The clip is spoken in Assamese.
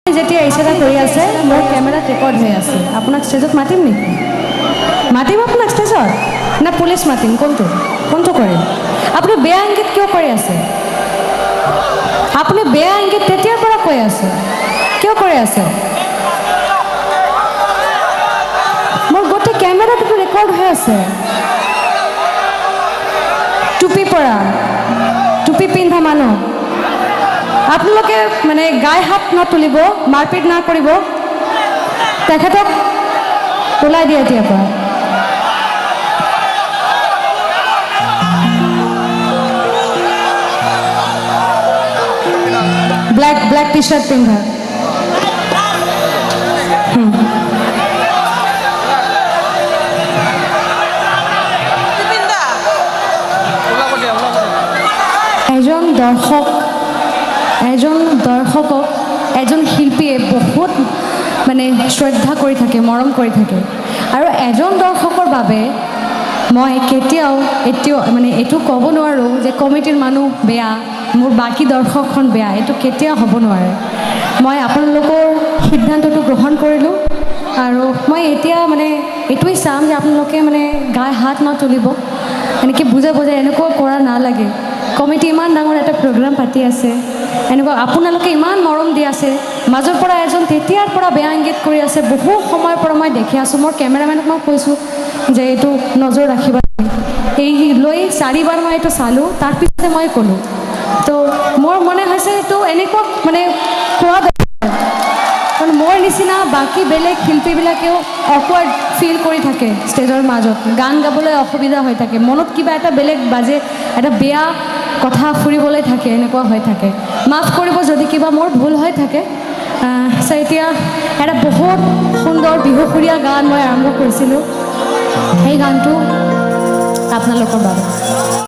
যেতিয়া ইশাৰা কৰি আছে মোৰ কেমেৰাত ৰেকৰ্ড হৈ আছে আপোনাক ষ্টেজত মাতিম নেকি মাতিম আপোনাক ষ্টেজত না পুলিচ মাতিম কোনটো কৰিম আপুনি বেয়া ইংগিত কিয় কৰি আছে আপুনি বেয়া ইংগিত তেতিয়াৰ পৰা কৈ আছে কিয় কৰি আছে মোৰ গোটেই কেমেৰাটো ৰেকৰ্ড হৈ আছে টুপি পিন্ধা মানুহ আপোনালোকে মানে গায়ে হাত নতুলিব মাৰপিট না কৰিব তেখেতক ওলাই দিয়ে এতিয়াৰ পৰা ব্লেক টি শাৰ্ট পিন্ধা এজন দৰ্শকক এজন শিল্পীয়ে বহুত মানে শ্ৰদ্ধা কৰি থাকে মৰম কৰি থাকে আৰু এজন দৰ্শকৰ বাবে মই কেতিয়াও মানে এইটো ক'ব নোৱাৰোঁ যে কমিটিৰ মানুহ বেয়া মোৰ বাকী দৰ্শকখন বেয়া এইটো কেতিয়াও হ'ব নোৱাৰে মই আপোনালোকৰ সিদ্ধান্তটো গ্ৰহণ কৰিলোঁ আৰু মই এতিয়া মানে এইটোৱেই চাম যে আপোনালোকে মানে গায়ে হাত নতুলিব এনেকৈ বুজাই এনেকুৱা কৰা নালাগে কমিটি ইমান ডাঙৰ এটা প্ৰগ্ৰাম পাতি আছে এনেকুৱা আপোনালোকে ইমান মৰম দি আছে মাজৰ পৰা এজন তেতিয়াৰ পৰা বেয়া ইংগিত কৰি আছে বহু সময়ৰ পৰা মই দেখি আছোঁ মোৰ কেমেৰামেনক মই কৈছোঁ যে এইটো নজৰ ৰাখিবা এই লৈ 4 বাৰ মই এইটো চালোঁ তাৰপিছতে মই ক'লোঁ তো মোৰ মনে হৈছে এইটো এনেকুৱা মানে কোৱা কাৰণ মোৰ নিচিনা বাকী বেলেগ শিল্পীবিলাকেও অকৱাৰ্ড ফিল কৰি থাকে ষ্টেজৰ মাজত গান গাবলৈ অসুবিধা হৈ থাকে মনত কিবা এটা বেলেগ বাজে এটা বেয়া কথা ফুৰিবলৈ থাকে এনেকুৱা হৈ থাকে মাফ কৰিব যদি কিবা মোৰ ভুল হৈ থাকে এতিয়া এটা বহুত সুন্দৰ বিহুসুৰীয়া গান মই আৰম্ভ কৰিছিলোঁ সেই গানটো আপোনালোকৰ বাবে